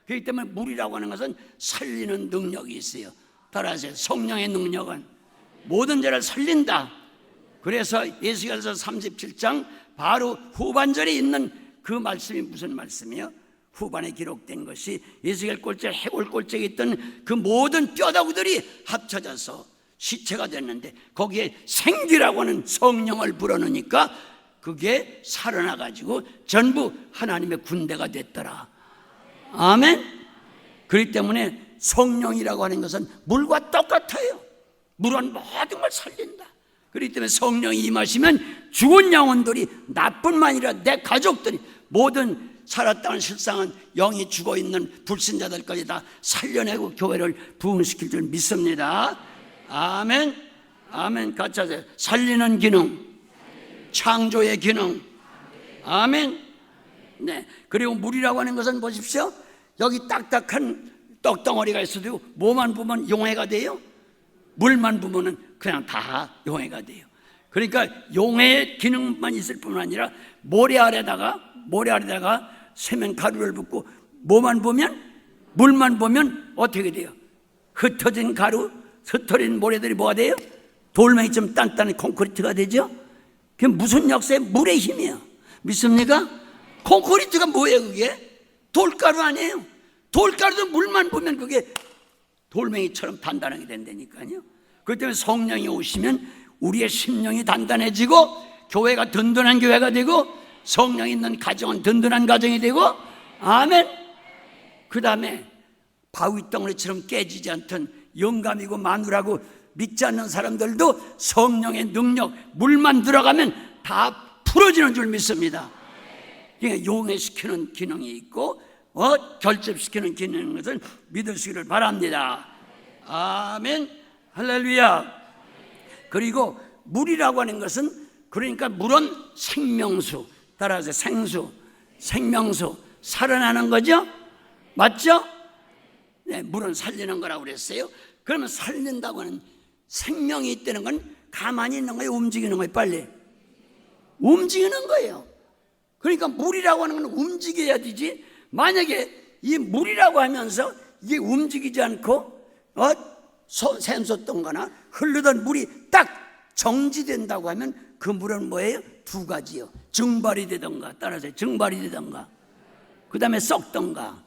Speaker 1: 그렇기 때문에 물이라고 하는 것은 살리는 능력이 있어요. 따라하세요. 성령의 능력은 모든 죄를 살린다. 그래서 에스겔서 37장 바로 후반절에 있는 그 말씀이 무슨 말씀이요? 후반에 기록된 것이 에스겔 꼴째, 해골 꼴째에 있던 그 모든 뼈다구들이 합쳐져서 시체가 됐는데, 거기에 생기라고 하는 성령을 불어넣으니까 그게 살아나가지고 전부 하나님의 군대가 됐더라. 아멘. 그렇기 때문에 성령이라고 하는 것은 물과 똑같아요. 물은 모든 걸 살린다. 그렇기 때문에 성령이 임하시면 죽은 영혼들이, 나뿐만 아니라 내 가족들이, 모든 살았다는 실상은 영이 죽어있는 불신자들까지 다 살려내고 교회를 부흥시킬 줄 믿습니다. 아멘. 아멘. 같이 하세요. 살리는 기능, 창조의 기능. 아멘. 네. 그리고 물이라고 하는 것은 보십시오. 여기 딱딱한 떡덩어리가 있어도 뭐만 부으면 용해가 돼요? 물만 부으면 그냥 다 용해가 돼요. 그러니까 용해의 기능만 있을 뿐만 아니라 모래 아래다가 세면 가루를 붓고 뭐만 보면, 물만 보면 어떻게 돼요? 흩어진 가루, 흩어진 모래들이 뭐가 돼요? 돌멩이처럼 단단한 콘크리트가 되죠. 그게 무슨 역사의 물의 힘이야. 믿습니까? 콘크리트가 뭐예요? 그게 돌가루 아니에요. 돌가루도 물만 보면 그게 돌멩이처럼 단단하게 된다니까요. 그렇기 때문에 성령이 오시면 우리의 심령이 단단해지고, 교회가 든든한 교회가 되고, 성령이 있는 가정은 든든한 가정이 되고, 아멘. 그 다음에 바위덩어리처럼 깨지지 않던 영감이고 마누라고 믿지 않는 사람들도 성령의 능력, 물만 들어가면 다 풀어지는 줄 믿습니다. 그러니까 용해시키는 기능이 있고 결집시키는 기능인 것을 믿으시기를 바랍니다. 아멘. 할렐루야. 그리고 물이라고 하는 것은, 그러니까 물은 생명수, 따라서 생수, 생명수, 살아나는 거죠? 맞죠? 네, 물은 살리는 거라고 그랬어요. 그러면 살린다고 하는, 생명이 있다는 건 가만히 있는 거예요, 움직이는 거예요? 빨리 움직이는 거예요. 그러니까 물이라고 하는 건 움직여야 되지, 만약에 이 물이라고 하면서 이게 움직이지 않고 샘솟던 거나 흐르던 물이 딱 정지된다고 하면 그 물은 뭐예요? 두 가지요. 증발이 되던가, 따라서 증발이 되던가, 그 다음에 썩던가.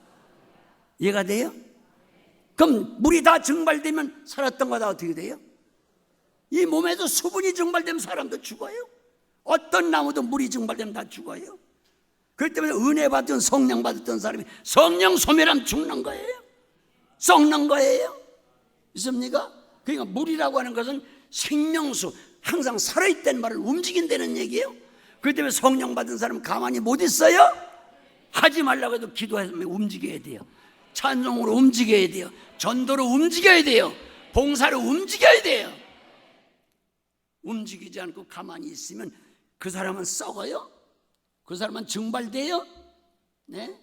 Speaker 1: 이해가 돼요? 그럼 물이 다 증발되면 살았던 거 다 어떻게 돼요? 이 몸에도 수분이 증발되면 사람도 죽어요. 어떤 나무도 물이 증발되면 다 죽어요. 그렇기 때문에 은혜 받은 성령 받았던 사람이 성령 소멸하면 죽는 거예요. 썩는 거예요. 있습니까? 그러니까 물이라고 하는 것은 생명수, 항상 살아있다는 말을 움직인다는 얘기예요. 그렇기 때문에 성령 받은 사람은 가만히 못 있어요. 하지 말라고 해도 기도해서 움직여야 돼요. 찬송으로 움직여야 돼요. 전도로 움직여야 돼요. 봉사로 움직여야 돼요. 움직이지 않고 가만히 있으면 그 사람은 썩어요. 그 사람은 증발돼요. 네?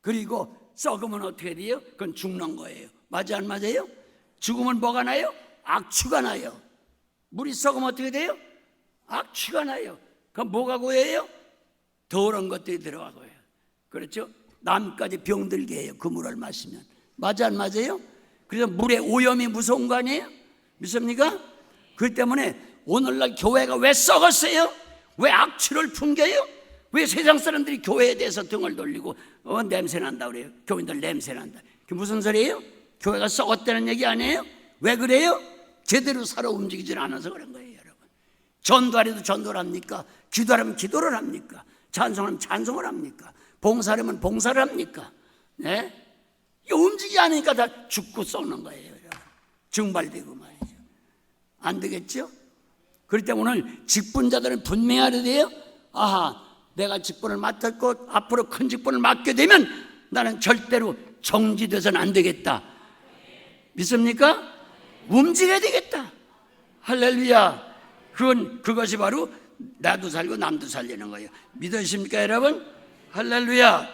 Speaker 1: 그리고 썩으면 어떻게 돼요? 그건 죽는 거예요. 맞아 안 맞아요? 죽으면 뭐가 나요? 악취가 나요. 물이 썩으면 어떻게 돼요? 악취가 나요. 그럼 뭐가 고여요? 더러운 것들이 들어가고요. 그렇죠? 남까지 병들게 해요. 그 물을 마시면. 맞아 안 맞아요? 그래서 물의 오염이 무서운 거 아니에요? 믿습니까? 그렇기 때문에 오늘날 교회가 왜 썩었어요? 왜 악취를 풍겨요? 왜 세상 사람들이 교회에 대해서 등을 돌리고 냄새 난다 그래요? 교인들 냄새 난다. 그게 무슨 소리예요? 교회가 썩었다는 얘기 아니에요? 왜 그래요? 제대로 살아 움직이질 않아서 그런 거예요, 여러분. 전도하려도 전도를 합니까? 기도하려면 기도를 합니까? 찬송하면 찬송을 합니까? 봉사하려면 봉사를 합니까? 네? 이게 움직이지 않으니까 다 죽고 썩는 거예요, 여러분. 증발되고 말이죠. 안 되겠죠? 그렇기 때문에 오늘 직분자들은 분명하게 돼요. 아하, 내가 직분을 맡았고 앞으로 큰 직분을 맡게 되면 나는 절대로 정지돼서는 안 되겠다. 믿습니까? 움직여야 되겠다. 할렐루야. 그것이 바로 나도 살고 남도 살리는 거예요. 믿으십니까 여러분? 할렐루야.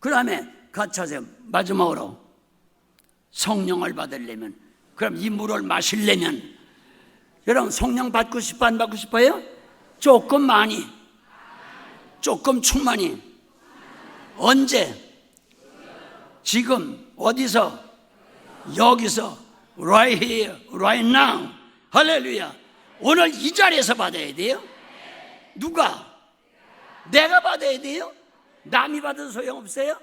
Speaker 1: 그 다음에 같이 하세요. 마지막으로 성령을 받으려면, 그럼 이 물을 마시려면, 여러분 성령 받고 싶어 안 받고 싶어요? 조금 많이, 조금 충만히. 언제? 지금 어디서? 여기서, right here, right now. 할렐루야. 오늘 이 자리에서 받아야 돼요. 누가? 내가 받아야 돼요. 남이 받아도 소용없어요.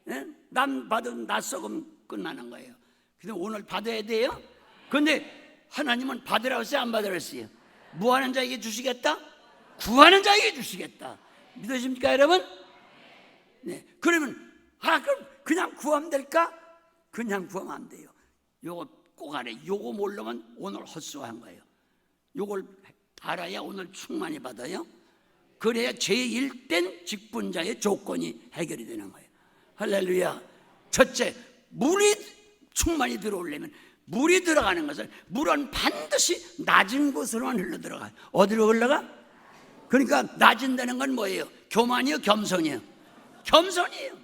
Speaker 1: 네? 남 받으면 나 썩으면 끝나는 거예요. 근데 오늘 받아야 돼요. 그런데 하나님은 받으라고 했어요, 안 받으라고 했어요? 무하는 자에게 주시겠다? 구하는 자에게 주시겠다. 믿으십니까 여러분? 네. 그러면 그럼 그냥 구하면 될까? 그냥 구하면 안 돼요. 요거 꼭 알아요. 요거 모르면 오늘 헛수한 거예요. 요걸 알아야 오늘 충만히 받아요. 그래야 제1된 직분자의 조건이 해결이 되는 거예요. 할렐루야. 첫째, 물이 충만히 들어오려면, 물이 들어가는 것은, 물은 반드시 낮은 곳으로만 흘러들어가요. 어디로 흘러가? 그러니까 낮은다는 건 뭐예요? 교만이요, 겸손이요? 겸손이에요.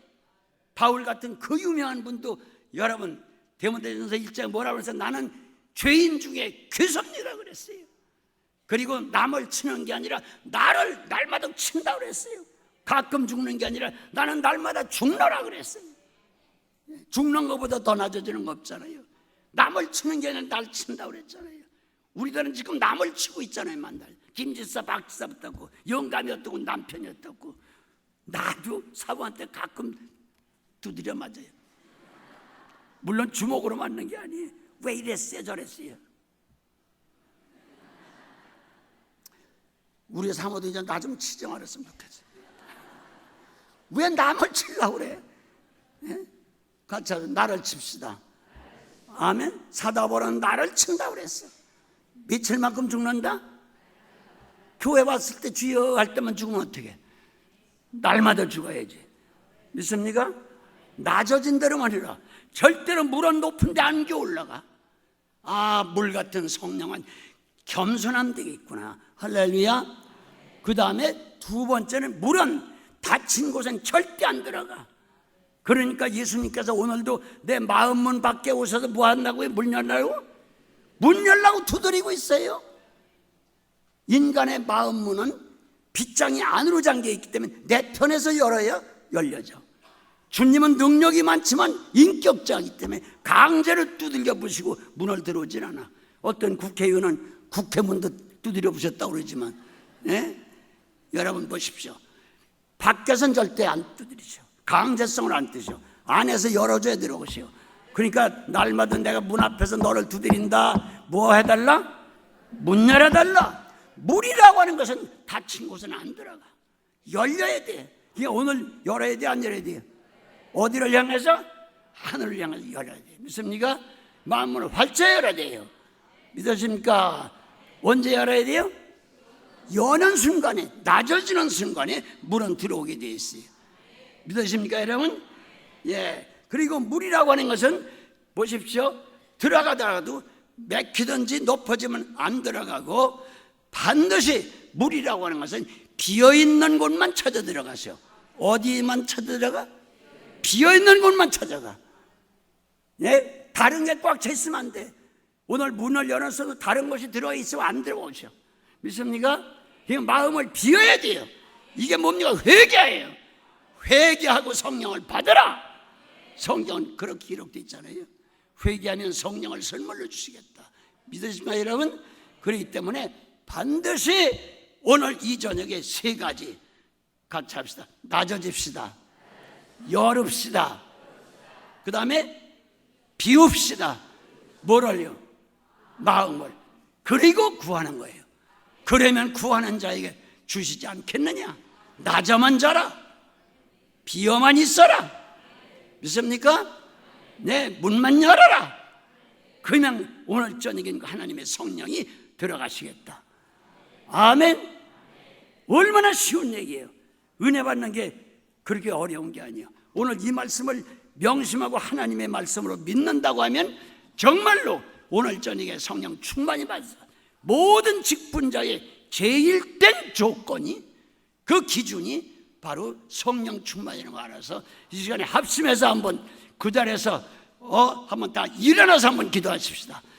Speaker 1: 바울 같은 그 유명한 분도, 여러분 디모데전서 1장에 뭐라고 그래서 나는 죄인 중에 괴섭니라 그랬어요. 그리고 남을 치는 게 아니라 나를 날마다 친다 그랬어요. 가끔 죽는 게 아니라 나는 날마다 죽노라 그랬어요. 죽는 것보다 더 낮아지는 거 없잖아요. 남을 치는 게 아니라 날 친다 그랬잖아요. 우리들은 지금 남을 치고 있잖아요. 만날 김지사 박지사 붙었고 영감이 어떻고 남편이 어떻고. 나도 사부한테 가끔 두드려 맞아요. 물론 주먹으로 맞는 게 아니에요. 왜 이랬어요 저랬어요. 우리 사모도 이제 나 좀 치지 말았으면 좋겠어요. 왜 남을 치려고 그래? 네? 같이 하자. 나를 칩시다. 아멘. 사다보는 나를 친다고 그랬어. 며칠만큼 죽는다? 교회 왔을 때 주여 할 때만 죽으면 어떡해? 날마다 죽어야지. 믿습니까? 낮아진 대로만 해라. 절대로 물은 높은 데 안 올라가. 아, 물 같은 성령은 겸손함 되겠구나. 할렐루야. 그 다음에 두 번째는 물은 닫힌 곳엔 절대 안 들어가. 그러니까 예수님께서 오늘도 내 마음문 밖에 오셔서 뭐 한다고요? 문 열라고? 문 열라고 두드리고 있어요. 인간의 마음문은 빗장이 안으로 잠겨 있기 때문에 내 편에서 열어야 열려져. 주님은 능력이 많지만 인격자이기 때문에 강제로 두들겨 부시고 문을 들어오질 않아. 어떤 국회의원은 국회문도 두드려 부셨다고 그러지만, 예? 여러분 보십시오. 밖에서는 절대 안 두드리죠. 강제성을 안 뜨죠. 안에서 열어줘야 들어오시오. 그러니까 날마다 내가 문 앞에서 너를 두드린다. 뭐 해달라? 문 열어달라. 물이라고 하는 것은 닫힌 곳은 안 들어가. 열려야 돼. 이게 오늘 열어야 돼, 안 열어야 돼요? 어디를 향해서? 하늘을 향해서 열어야 돼. 믿습니까? 마음문을 활짝 열어야 돼요. 믿으십니까? 언제 열어야 돼요? 여는 순간에, 낮아지는 순간에 물은 들어오게 돼 있어요. 믿으십니까, 여러분? 예. 그리고 물이라고 하는 것은 보십시오. 들어가다가도 막히든지 높아지면 안 들어가고, 반드시 물이라고 하는 것은 비어있는 곳만 찾아 들어가셔. 어디만 찾아 들어가? 비어있는 곳만 찾아가. 예? 다른 게 꽉 차 있으면 안 돼. 오늘 문을 열었어도 다른 것이 들어있으면 안 들어오셔. 믿습니까? 그냥 마음을 비워야 돼요. 이게 뭡니까? 회개예요. 회개하고 성령을 받으라. 성경은 그렇게 기록되어 있잖아요. 회개하면 성령을 선물로 주시겠다. 믿으십니까, 여러분? 그렇기 때문에 반드시 오늘 이 저녁에 세 가지 같이 합시다. 낮아집시다. 열읍시다. 그 다음에 비웁시다. 뭐를요? 마음을. 그리고 구하는 거예요. 그러면 구하는 자에게 주시지 않겠느냐? 낮아만 자라. 비어만 있어라. 믿습니까? 네, 문만 열어라. 그러면 오늘 저녁에 하나님의 성령이 들어가시겠다. 아멘. 얼마나 쉬운 얘기예요. 은혜 받는 게 그렇게 어려운 게 아니에요. 오늘 이 말씀을 명심하고 하나님의 말씀으로 믿는다고 하면 정말로 오늘 저녁에 성령 충만히 받아서 모든 직분자의 제일된 조건이, 그 기준이 바로 성령 충만이라는 거 알아서 이 시간에 합심해서 한번 그 자리에서 한번 다 일어나서 한번 기도하십시다.